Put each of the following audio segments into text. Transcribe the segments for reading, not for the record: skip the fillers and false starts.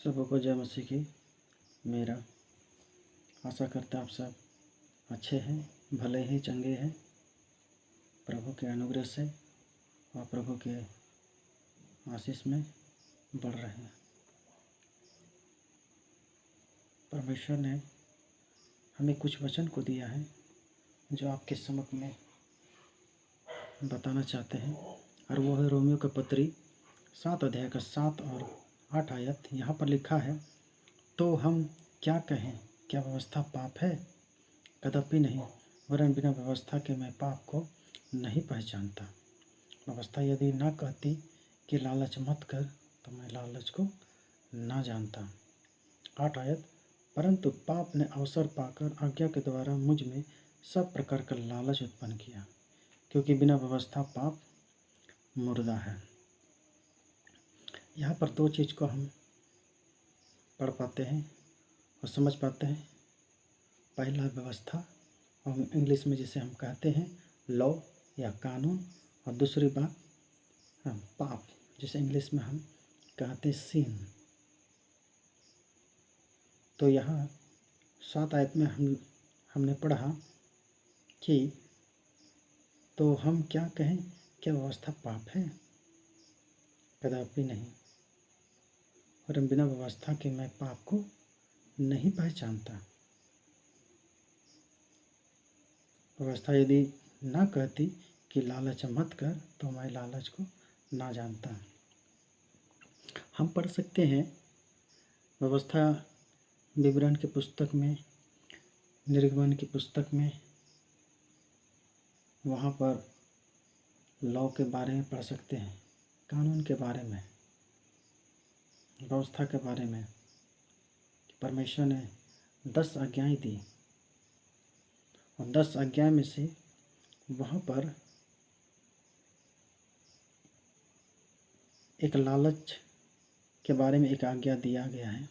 सबको जय मसीह की। मेरा आशा करता आप सब अच्छे हैं, भले ही चंगे हैं, प्रभु के अनुग्रह से और प्रभु के आशीष में बढ़ रहे हैं। परमेश्वर ने हमें कुछ वचन को दिया है जो आपके सम्मुख में बताना चाहते हैं, और वो है रोमियो का पत्री 7 अध्याय का 7 और 8 आयत। यहाँ पर लिखा है, तो हम क्या कहें, क्या व्यवस्था पाप है? कदापि नहीं, वरन बिना व्यवस्था के मैं पाप को नहीं पहचानता। व्यवस्था यदि ना कहती कि लालच मत कर, तो मैं लालच को ना जानता। 8 आयत, परंतु पाप ने अवसर पाकर आज्ञा के द्वारा मुझ में सब प्रकार का लालच उत्पन्न किया, क्योंकि बिना व्यवस्था पाप मुर्दा है। यहाँ पर दो चीज़ को हम पढ़ पाते हैं और समझ पाते हैं। पहला व्यवस्था, और इंग्लिश में जिसे हम कहते हैं लॉ या कानून, और दूसरी बात पाप, जिसे इंग्लिश में हम कहते हैं सिन। तो यहाँ 7 आयत में हमने पढ़ा कि तो हम क्या कहें, क्या व्यवस्था पाप है? कदापि नहीं, और बिना व्यवस्था के मैं पाप को नहीं पहचानता। व्यवस्था यदि ना कहती कि लालच मत कर, तो मैं लालच को ना जानता। हम पढ़ सकते हैं व्यवस्था विवरण की पुस्तक में, निर्गमन की पुस्तक में, वहाँ पर लॉ के बारे में पढ़ सकते हैं, कानून के बारे में, व्यवस्था के बारे में। परमेश्वर ने 10 आज्ञाएं दी, और 10 आज्ञा में से वहाँ पर एक लालच के बारे में एक आज्ञा दिया गया है।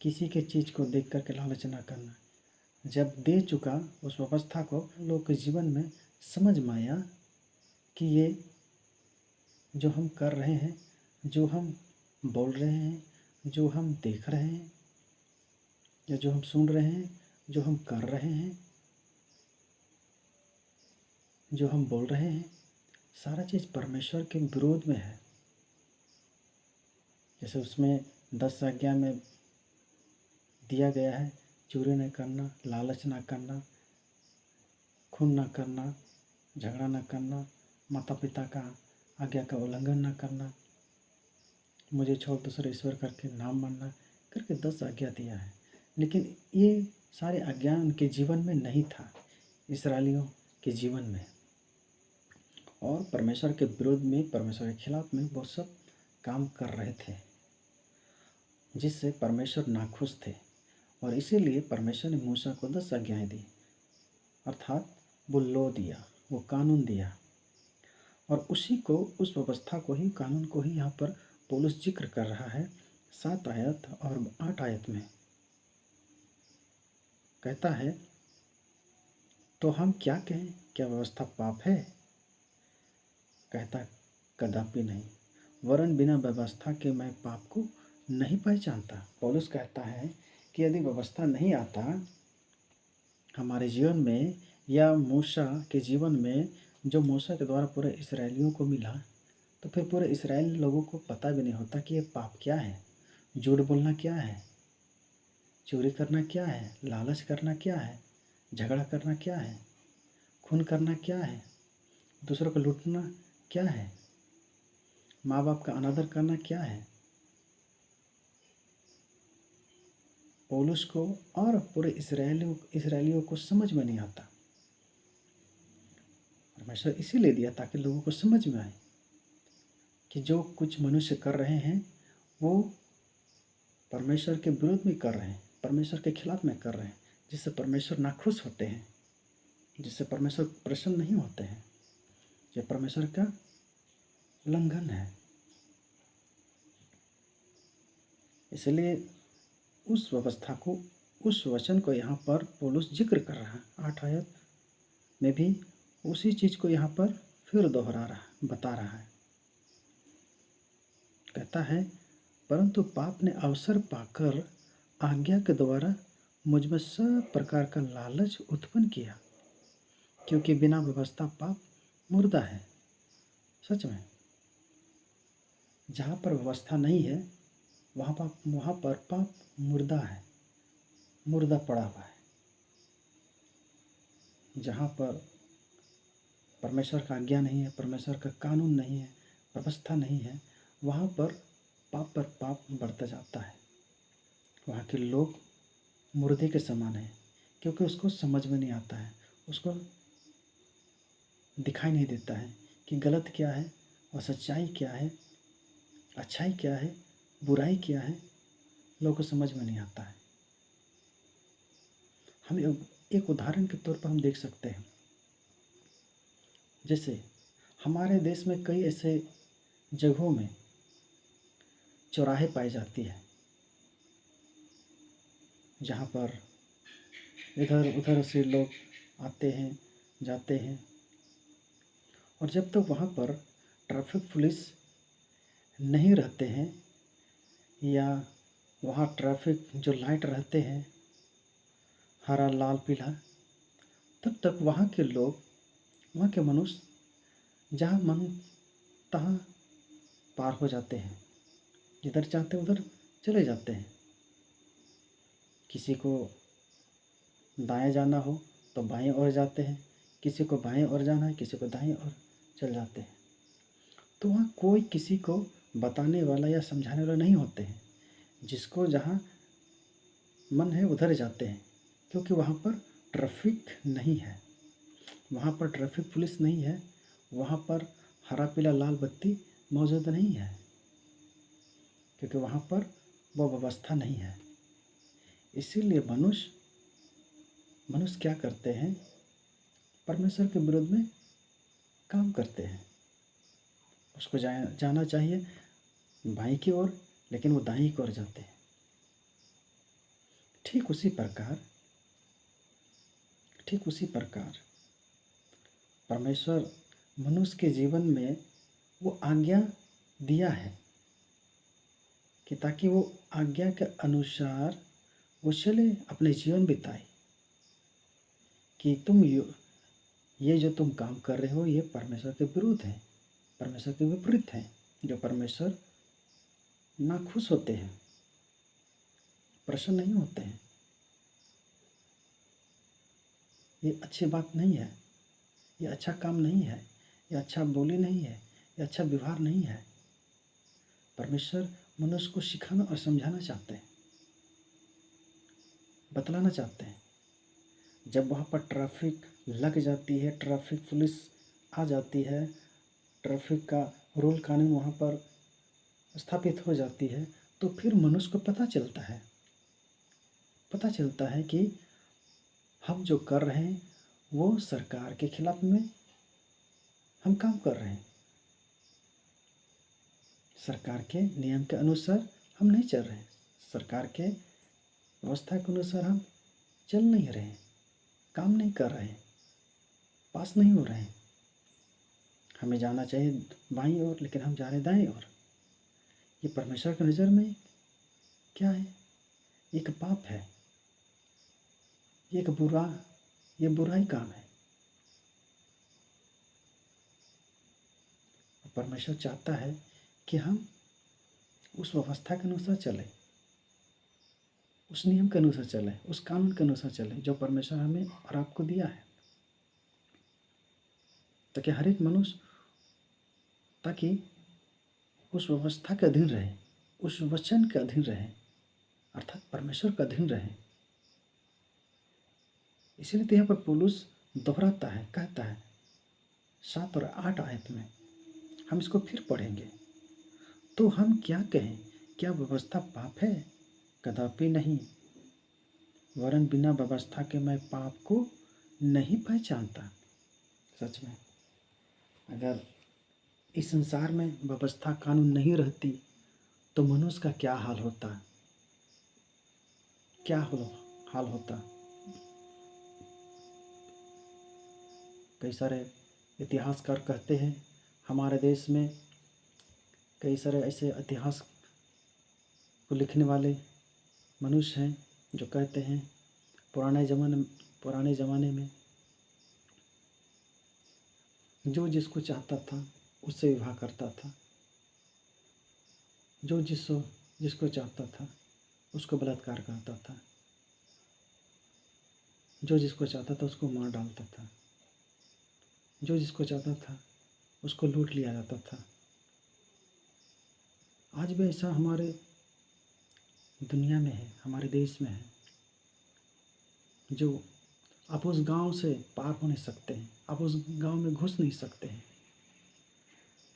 किसी के चीज़ को देख कर के लालच ना करना। जब दे चुका उस व्यवस्था को, लोग के जीवन में समझ में आया कि ये जो हम कर रहे हैं, जो हम बोल रहे हैं, जो हम देख रहे हैं, या जो हम सुन रहे हैं, जो हम कर रहे हैं, जो हम बोल रहे हैं, सारा चीज़ परमेश्वर के विरोध में है। जैसे उसमें 10 आज्ञा में दिया गया है, चोरी न करना, लालच ना करना, खून ना करना, झगड़ा ना करना, माता पिता का आज्ञा का उल्लंघन ना करना, मुझे छोड़ दूसरे ईश्वर करके नाम मानना, करके 10 आज्ञा दिया है। लेकिन ये सारे आज्ञा उनके जीवन में नहीं था, इस्राएलियों के जीवन में, और परमेश्वर के विरोध में, परमेश्वर के खिलाफ में वो सब काम कर रहे थे, जिससे परमेश्वर नाखुश थे। और इसीलिए परमेश्वर ने मूसा को 10 आज्ञाएं दी, अर्थात वो लॉ दिया, वो कानून दिया। और उसी को, उस व्यवस्था को ही, कानून को ही यहाँ पर पौलुस जिक्र कर रहा है 7 आयत और 8 आयत में। कहता है, तो हम क्या कहें, क्या व्यवस्था पाप है? कहता कदापि नहीं, वरन बिना व्यवस्था के मैं पाप को नहीं पहचानता। पौलुस कहता है कि यदि व्यवस्था नहीं आता हमारे जीवन में, या मूसा के जीवन में, जो मूसा के द्वारा पूरे इस्राएलियों को मिला, तो फिर पूरे इस्राएली लोगों को पता भी नहीं होता कि ये पाप क्या है, झूठ बोलना क्या है, चोरी करना क्या है, लालच करना क्या है, झगड़ा करना क्या है, खून करना क्या है, दूसरों को लूटना क्या है, माँ बाप का अनादर करना क्या है। पौलुस को और पूरे इस्राएलियों को समझ में नहीं आता। परमेश्वर इसीलिए दिया ताकि लोगों को समझ में आए कि जो कुछ मनुष्य कर रहे हैं वो परमेश्वर के विरोध में कर रहे हैं, परमेश्वर के खिलाफ में कर रहे हैं, जिससे परमेश्वर नाखुश होते हैं, जिससे परमेश्वर प्रसन्न नहीं होते हैं। ये परमेश्वर का उल्लंघन है। इसलिए उस व्यवस्था को, उस वचन को यहाँ पर पौलुस जिक्र कर रहा है। 8 आयत में भी उसी चीज़ को यहाँ पर फिर दोहरा रहा, बता रहा है। कहता है, परंतु पाप ने अवसर पाकर आज्ञा के द्वारा मुझ में सब प्रकार का लालच उत्पन्न किया, क्योंकि बिना व्यवस्था पाप मुर्दा है। सच में जहाँ पर व्यवस्था नहीं है वहाँ पर पाप मुर्दा है, मुर्दा पड़ा हुआ है। जहाँ पर परमेश्वर का आज्ञा नहीं है, परमेश्वर का कानून नहीं है, व्यवस्था नहीं है, वहाँ पर पाप बढ़ता जाता है। वहाँ के लोग मुर्दे के समान हैं, क्योंकि उसको समझ में नहीं आता है, उसको दिखाई नहीं देता है कि गलत क्या है और सच्चाई क्या है, अच्छाई क्या है, बुराई क्या है, लोगों को समझ में नहीं आता है। हम एक उदाहरण के तौर पर हम देख सकते हैं, जैसे हमारे देश में कई ऐसे जगहों में चौराहे पाए जाती है, जहाँ पर इधर उधर से लोग आते हैं जाते हैं, और जब तक वहाँ पर ट्रैफिक पुलिस नहीं रहते हैं या वहाँ ट्रैफिक जो लाइट रहते हैं हरा लाल पीला, तब तक वहाँ के लोग, वहाँ के मनुष्य जहाँ मन तहाँ पार हो जाते हैं, जिधर चाहते उधर चले जाते हैं। किसी को दाएं जाना हो तो बाएं ओर जाते हैं, किसी को बाएं ओर जाना है, किसी को दाएं ओर चल जाते हैं। तो वहाँ कोई किसी को बताने वाला या समझाने वाला नहीं होते हैं, जिसको जहाँ मन है उधर जाते हैं, क्योंकि वहाँ पर ट्रैफिक नहीं है, वहाँ पर ट्रैफिक पुलिस नहीं है, वहाँ पर हरा पीला लाल बत्ती मौजूद नहीं है, क्योंकि वहाँ पर वो व्यवस्था नहीं है। इसीलिए मनुष्य क्या करते हैं, परमेश्वर के विरुद्ध में काम करते हैं। उसको जाना चाहिए बाईं की ओर, लेकिन वो दाईं की ओर जाते हैं। ठीक उसी प्रकार परमेश्वर मनुष्य के जीवन में वो आज्ञा दिया है कि ताकि वो आज्ञा के अनुसार वो चले, अपने जीवन बिताए, कि तुम ये जो तुम काम कर रहे हो ये परमेश्वर के विरुद्ध है, परमेश्वर के विपरीत है। जो परमेश्वर नाखुश होते हैं, प्रसन्न नहीं होते हैं, ये अच्छी बात नहीं है, ये अच्छा काम नहीं है, ये अच्छा बोली नहीं है, ये अच्छा व्यवहार नहीं है। परमेश्वर मनुष्य को सिखाना और समझाना चाहते हैं, बतलाना चाहते हैं। जब वहाँ पर ट्रैफिक लग जाती है, ट्रैफिक पुलिस आ जाती है, ट्रैफिक का रूल कानून वहाँ पर स्थापित हो जाती है, तो फिर मनुष्य को पता चलता है कि हम जो कर रहे हैं वो सरकार के खिलाफ में हम काम कर रहे हैं, सरकार के नियम के अनुसार हम नहीं चल रहे हैं, सरकार के व्यवस्था के अनुसार हम चल नहीं रहे हैं, काम नहीं कर रहे हैं, पास नहीं हो रहे हैं। हमें जाना चाहिए बाईं ओर, लेकिन हम जा रहे हैं दाएं ओर। ये परमेश्वर की नज़र में क्या है? एक पाप है, ये बुराई काम है। परमेश्वर चाहता है कि हम उस व्यवस्था के अनुसार चलें, उस नियम के अनुसार चलें, उस कानून के अनुसार चलें जो परमेश्वर हमें और आपको दिया है, ताकि हर एक मनुष्य ताकि उस व्यवस्था के अधीन रहे, उस वचन के अधीन रहे, अर्थात परमेश्वर के अधीन रहे। इसीलिए तो यहाँ पर पौलुस दोहराता है, कहता है 7 और 8 आयत में, हम इसको फिर पढ़ेंगे। तो हम क्या कहें, क्या व्यवस्था पाप है? कदापि नहीं, वरन बिना व्यवस्था के मैं पाप को नहीं पहचानता। सच में अगर इस संसार में व्यवस्था कानून नहीं रहती तो मनुष्य का क्या हाल होता, हाल होता। कई सारे इतिहासकार कहते हैं हमारे देश में कई सारे ऐसे इतिहास को लिखने वाले मनुष्य हैं जो कहते हैं पुराने ज़माने में जो जिसको चाहता था उससे विवाह करता था, जो जिसको चाहता था उसको बलात्कार करता था, जो जिसको चाहता था उसको मार डालता था, जो जिसको चाहता था उसको लूट लिया जाता था। आज भी ऐसा हमारे दुनिया में है, हमारे देश में है, जो आप उस गांव से पार हो नहीं सकते हैं, आप उस गांव में घुस नहीं सकते हैं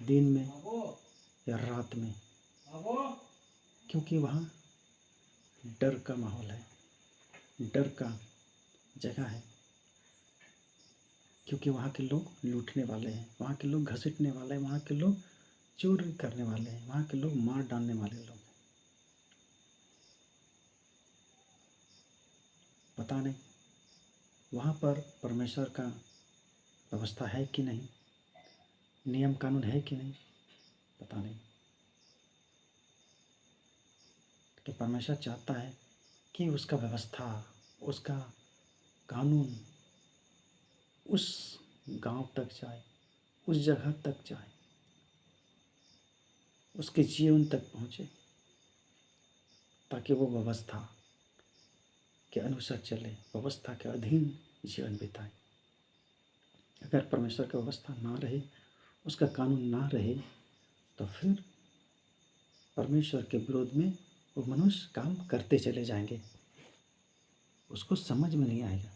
दिन में या रात में, क्योंकि वहाँ डर का माहौल है, डर का जगह है, क्योंकि वहाँ के लोग लूटने वाले हैं, वहाँ के लोग घसीटने वाले हैं, वहाँ के लोग चोरी करने वाले हैं, वहाँ के लोग मार डालने वाले लोग हैं। पता नहीं वहाँ पर परमेश्वर का व्यवस्था है कि नहीं, नियम कानून है कि नहीं, पता नहीं। कि परमेश्वर चाहता है कि उसका व्यवस्था, उसका कानून उस गांव तक जाए, उस जगह तक जाए, उसके जीवन तक पहुँचे, ताकि वो व्यवस्था के अनुसार चले, व्यवस्था के अधीन जीवन बिताए। अगर परमेश्वर की व्यवस्था ना रहे, उसका कानून ना रहे, तो फिर परमेश्वर के विरोध में वो मनुष्य काम करते चले जाएंगे, उसको समझ में नहीं आएगा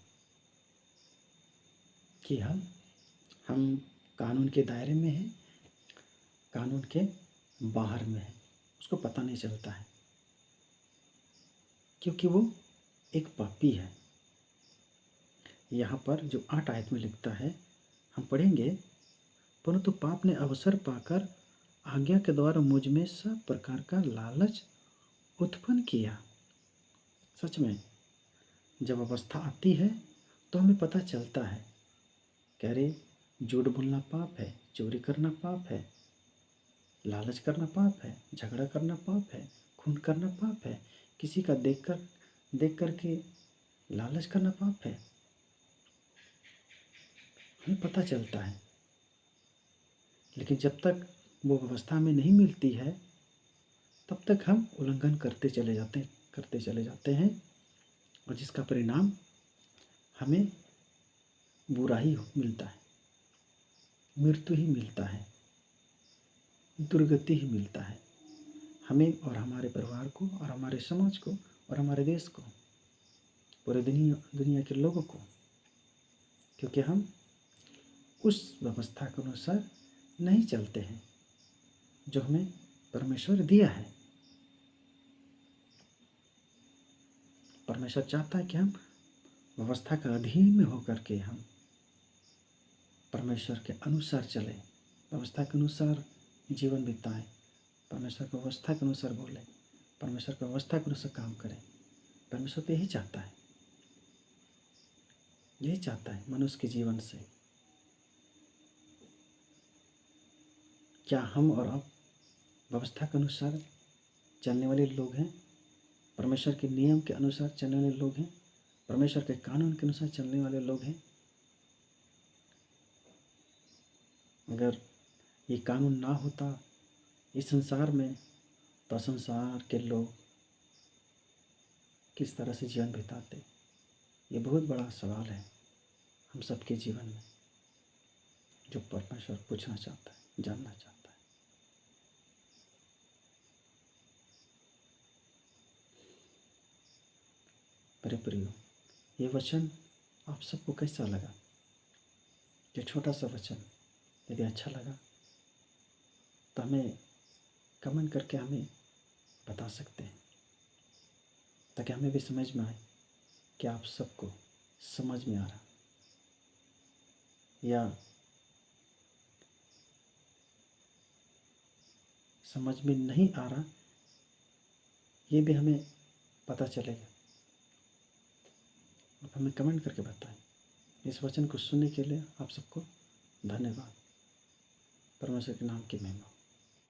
कि हम कानून के दायरे में हैं, कानून के बाहर में है, उसको पता नहीं चलता है, क्योंकि वो एक पापी है। यहाँ पर जो 8 आयत में लिखता है, हम पढ़ेंगे, परंतु पाप ने अवसर पाकर आज्ञा के द्वारा मुझ में सब प्रकार का लालच उत्पन्न किया। सच में जब अवस्था आती है तो हमें पता चलता है कि अरे झूठ बोलना पाप है, चोरी करना पाप है, लालच करना पाप है, झगड़ा करना पाप है, खून करना पाप है, किसी का देख कर के लालच करना पाप है। हमें पता चलता है, लेकिन जब तक वो व्यवस्था में नहीं मिलती है तब तक हम उल्लंघन करते चले जाते हैं, और जिसका परिणाम हमें बुरा ही मिलता है, मृत्यु ही मिलता है, दुर्गति ही मिलता है हमें और हमारे परिवार को और हमारे समाज को और हमारे देश को, पूरे दुनिया के लोगों को, क्योंकि हम उस व्यवस्था के अनुसार नहीं चलते हैं जो हमें परमेश्वर दिया है। परमेश्वर चाहता है कि हम व्यवस्था के अधीन में होकर के हम परमेश्वर के अनुसार चलें, व्यवस्था के अनुसार जीवन बिताएं, परमेश्वर की व्यवस्था के अनुसार बोलें, परमेश्वर की व्यवस्था के अनुसार काम करें। परमेश्वर तो यही चाहता है, यही चाहता है मनुष्य के जीवन से। क्या हम और आप व्यवस्था के अनुसार चलने वाले लोग हैं? परमेश्वर के नियम के अनुसार चलने वाले लोग हैं? परमेश्वर के कानून के अनुसार चलने वाले लोग हैं? अगर ये कानून ना होता इस संसार में तो संसार के लोग किस तरह से जीवन बिताते? ये बहुत बड़ा सवाल है हम सबके जीवन में, जो परमेश्वर पूछना चाहता है, जानना चाहता है। मेरे प्रियो, ये वचन आप सबको कैसा लगा? ये छोटा सा वचन यदि अच्छा लगा तो हमें कमेंट करके हमें बता सकते हैं, ताकि हमें भी समझ में आए कि आप सबको समझ में आ रहा, या समझ में नहीं आ रहा, ये भी हमें पता चलेगा। आप हमें कमेंट करके बताएं। इस वचन को सुनने के लिए आप सबको धन्यवाद। परमेश्वर के नाम की महिमा।